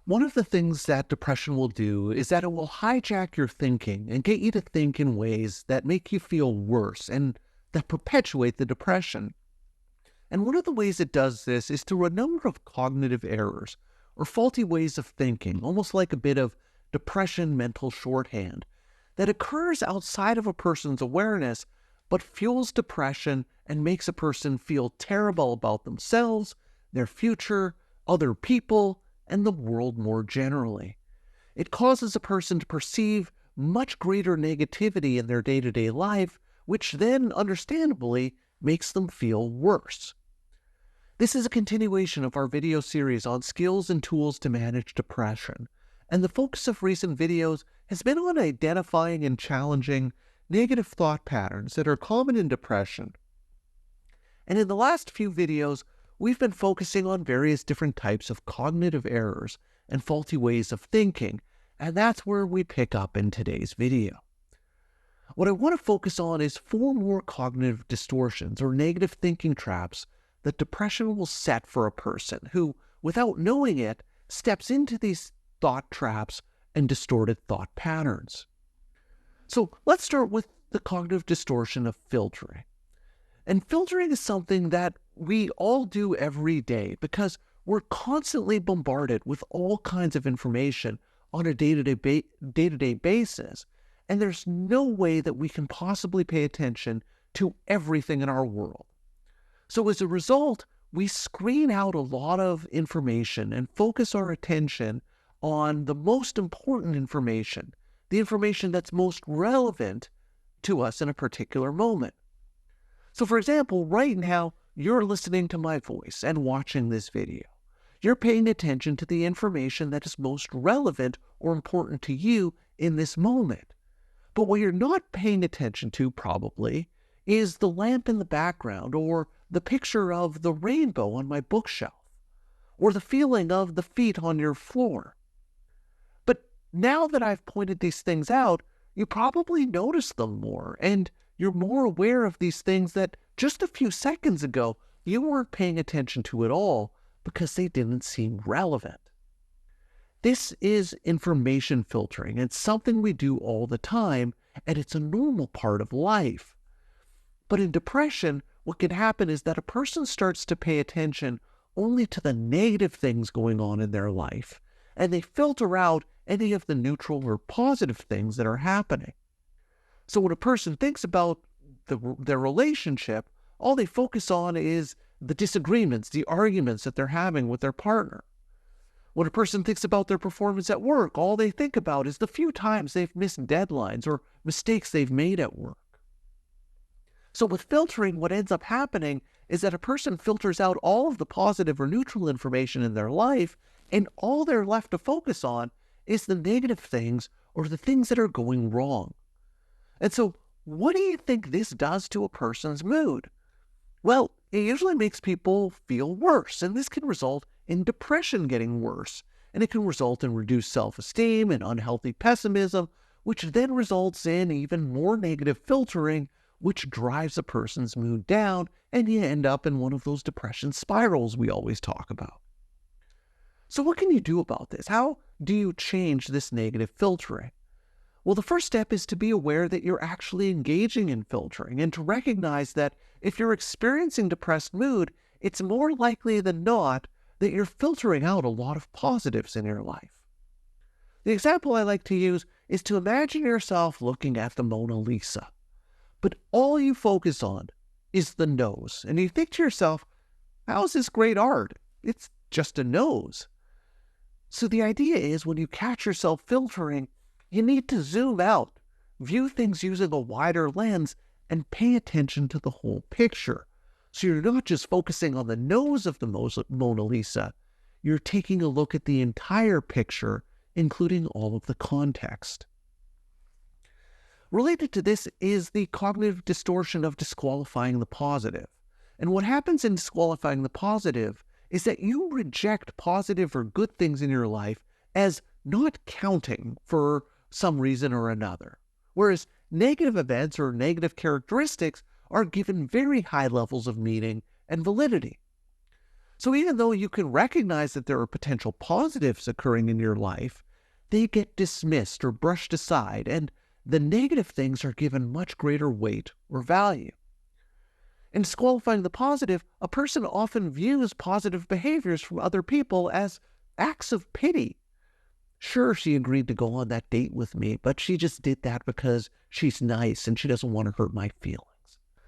One of the things that depression will do is that it will hijack your thinking and get you to think in ways that make you feel worse and that perpetuate the depression. And one of the ways it does this is through a number of cognitive errors or faulty ways of thinking, almost like a bit of depression mental shorthand, that occurs outside of a person's awareness but fuels depression and makes a person feel terrible about themselves, their future, other people, and the world more generally. It causes a person to perceive much greater negativity in their day-to-day life, which then, understandably, makes them feel worse. This is a continuation of our video series on skills and tools to manage depression, and the focus of recent videos has been on identifying and challenging negative thought patterns that are common in depression. And in the last few videos, we've been focusing on various different types of cognitive errors and faulty ways of thinking, and that's where we pick up in today's video. What I want to focus on is 4 more cognitive distortions or negative thinking traps that depression will set for a person who, without knowing it, steps into these thought traps and distorted thought patterns. So let's start with the cognitive distortion of filtering. And filtering is something that we all do every day because we're constantly bombarded with all kinds of information on a day-to-day basis, and there's no way that we can possibly pay attention to everything in our world. So as a result, we screen out a lot of information and focus our attention on the most important information, the information that's most relevant to us in a particular moment. So for example, right now, you're listening to my voice and watching this video. You're paying attention to the information that is most relevant or important to you in this moment. But what you're not paying attention to, probably, is the lamp in the background, or the picture of the rainbow on my bookshelf, or the feeling of the feet on your floor. But now that I've pointed these things out, you probably notice them more, and you're more aware of these things that just a few seconds ago you weren't paying attention to at all because they didn't seem relevant. This is information filtering. It's something we do all the time, and it's a normal part of life. But in depression, what can happen is that a person starts to pay attention only to the negative things going on in their life, and they filter out any of the neutral or positive things that are happening. So when a person thinks about their relationship, all they focus on is the disagreements, the arguments that they're having with their partner. When a person thinks about their performance at work, all they think about is the few times they've missed deadlines or mistakes they've made at work. So with filtering, what ends up happening is that a person filters out all of the positive or neutral information in their life, and all they're left to focus on is the negative things or the things that are going wrong. And so, what do you think this does to a person's mood? Well, it usually makes people feel worse, and this can result in depression getting worse, and it can result in reduced self-esteem and unhealthy pessimism, which then results in even more negative filtering, which drives a person's mood down, and you end up in one of those depression spirals we always talk about. So what can you do about this? How do you change this negative filtering? Well, the first step is to be aware that you're actually engaging in filtering and to recognize that if you're experiencing depressed mood, it's more likely than not that you're filtering out a lot of positives in your life. The example I like to use is to imagine yourself looking at the Mona Lisa, but all you focus on is the nose, and you think to yourself, how is this great art? It's just a nose. So the idea is when you catch yourself filtering, you need to zoom out, view things using a wider lens, and pay attention to the whole picture. So you're not just focusing on the nose of the Mona Lisa, you're taking a look at the entire picture, including all of the context. Related to this is the cognitive distortion of disqualifying the positive. And what happens in disqualifying the positive is that you reject positive or good things in your life as not counting for some reason or another, whereas negative events or negative characteristics are given very high levels of meaning and validity. So even though you can recognize that there are potential positives occurring in your life, they get dismissed or brushed aside, and the negative things are given much greater weight or value. In disqualifying the positive, a person often views positive behaviors from other people as acts of pity. Sure, she agreed to go on that date with me, but she just did that because she's nice and she doesn't want to hurt my feelings.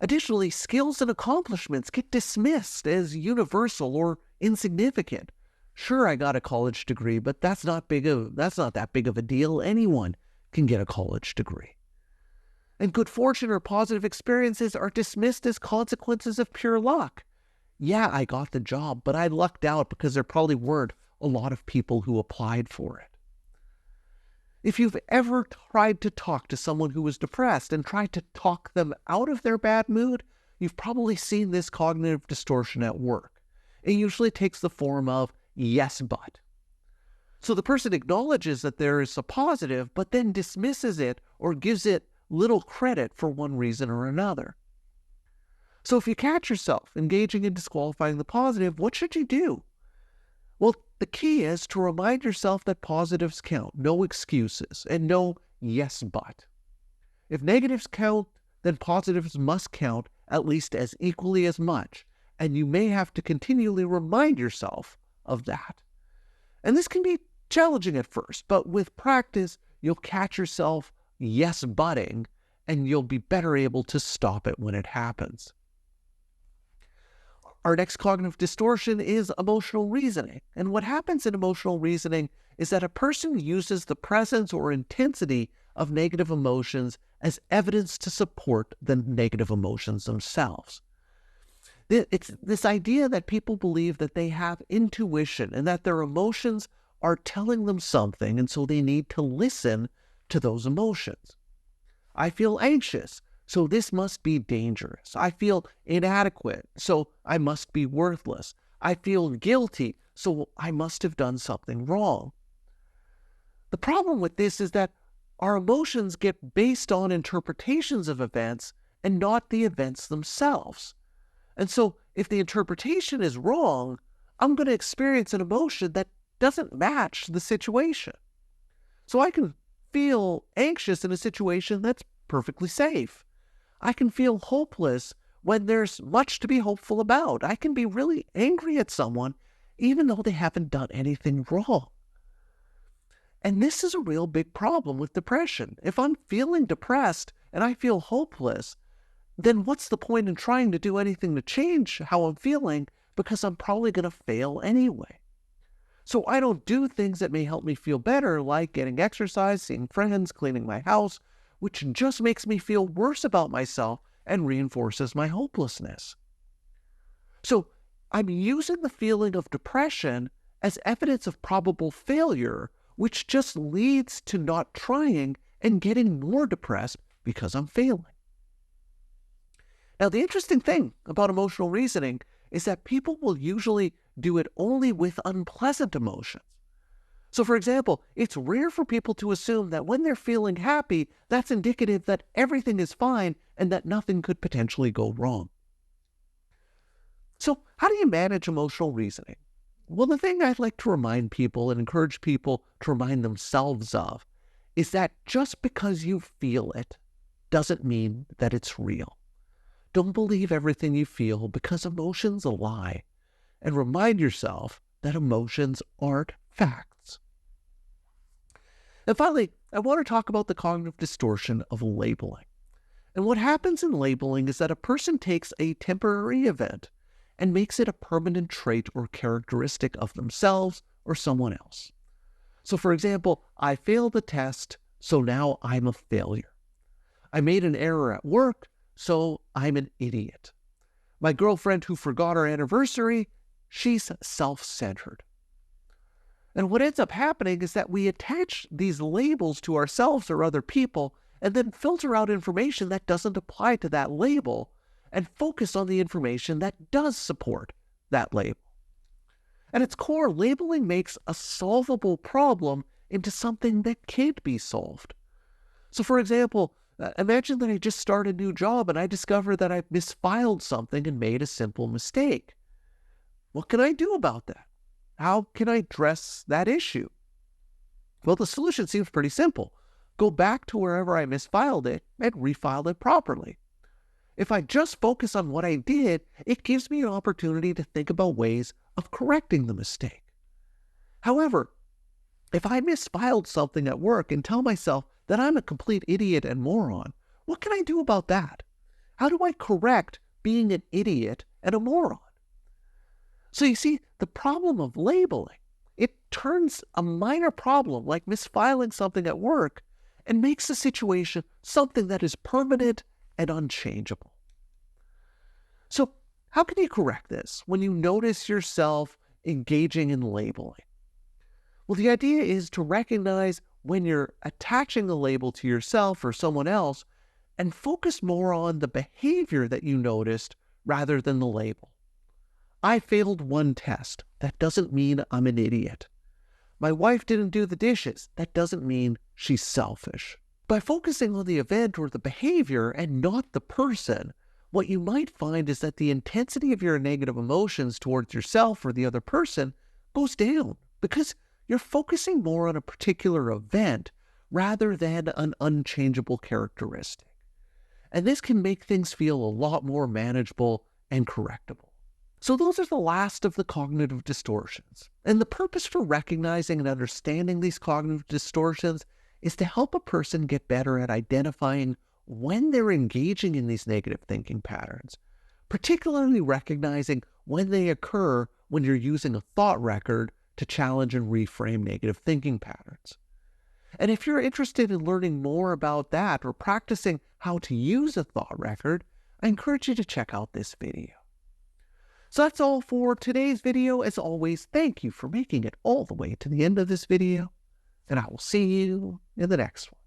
Additionally, skills and accomplishments get dismissed as universal or insignificant. Sure, I got a college degree, but that's not that big of a deal. Anyone can get a college degree. And good fortune or positive experiences are dismissed as consequences of pure luck. Yeah, I got the job, but I lucked out because there probably weren't a lot of people who applied for it. If you've ever tried to talk to someone who was depressed and tried to talk them out of their bad mood, you've probably seen this cognitive distortion at work. It usually takes the form of yes, but. So the person acknowledges that there is a positive, but then dismisses it or gives it little credit for one reason or another. So if you catch yourself engaging in disqualifying the positive, what should you do? Well, the key is to remind yourself that positives count, no excuses, and no yes but. If negatives count, then positives must count at least as equally as much, and you may have to continually remind yourself of that. And this can be challenging at first, but with practice, you'll catch yourself yes butting, and you'll be better able to stop it when it happens. Our next cognitive distortion is emotional reasoning. And what happens in emotional reasoning is that a person uses the presence or intensity of negative emotions as evidence to support the negative emotions themselves. It's this idea that people believe that they have intuition and that their emotions are telling them something, and so they need to listen to those emotions. I feel anxious, so this must be dangerous. I feel inadequate, so I must be worthless. I feel guilty, so I must have done something wrong. The problem with this is that our emotions get based on interpretations of events and not the events themselves. And so if the interpretation is wrong, I'm going to experience an emotion that doesn't match the situation. So I can feel anxious in a situation that's perfectly safe. I can feel hopeless when there's much to be hopeful about. I can be really angry at someone even though they haven't done anything wrong. And this is a real big problem with depression. If I'm feeling depressed and I feel hopeless, then what's the point in trying to do anything to change how I'm feeling, because I'm probably going to fail anyway. So I don't do things that may help me feel better, like getting exercise, seeing friends, cleaning my house, which just makes me feel worse about myself and reinforces my hopelessness. So I'm using the feeling of depression as evidence of probable failure, which just leads to not trying and getting more depressed because I'm failing. Now, the interesting thing about emotional reasoning is that people will usually do it only with unpleasant emotions. So, for example, it's rare for people to assume that when they're feeling happy, that's indicative that everything is fine and that nothing could potentially go wrong. So, how do you manage emotional reasoning? Well, the thing I'd like to remind people and encourage people to remind themselves of is that just because you feel it doesn't mean that it's real. Don't believe everything you feel, because emotions lie. And remind yourself that emotions aren't facts. And finally, I want to talk about the cognitive distortion of labeling. And what happens in labeling is that a person takes a temporary event and makes it a permanent trait or characteristic of themselves or someone else. So for example, I failed the test, so now I'm a failure. I made an error at work, so I'm an idiot. My girlfriend who forgot our anniversary, she's self-centered. And what ends up happening is that we attach these labels to ourselves or other people and then filter out information that doesn't apply to that label and focus on the information that does support that label. At its core, labeling makes a solvable problem into something that can't be solved. So for example, imagine that I just started a new job and I discover that I've misfiled something and made a simple mistake. What can I do about that? How can I address that issue? Well, the solution seems pretty simple. Go back to wherever I misfiled it and refile it properly. If I just focus on what I did, it gives me an opportunity to think about ways of correcting the mistake. However, if I misfiled something at work and tell myself that I'm a complete idiot and moron, what can I do about that? How do I correct being an idiot and a moron? So you see, the problem of labeling, it turns a minor problem like misfiling something at work and makes the situation something that is permanent and unchangeable. So how can you correct this when you notice yourself engaging in labeling? Well, the idea is to recognize when you're attaching the label to yourself or someone else and focus more on the behavior that you noticed rather than the label. I failed one test. That doesn't mean I'm an idiot. My wife didn't do the dishes. That doesn't mean she's selfish. By focusing on the event or the behavior and not the person, what you might find is that the intensity of your negative emotions towards yourself or the other person goes down because you're focusing more on a particular event rather than an unchangeable characteristic. And this can make things feel a lot more manageable and correctable. So those are the last of the cognitive distortions. And the purpose for recognizing and understanding these cognitive distortions is to help a person get better at identifying when they're engaging in these negative thinking patterns, particularly recognizing when they occur when you're using a thought record to challenge and reframe negative thinking patterns. And if you're interested in learning more about that or practicing how to use a thought record, I encourage you to check out this video. So that's all for today's video. As always, thank you for making it all the way to the end of this video, and I will see you in the next one.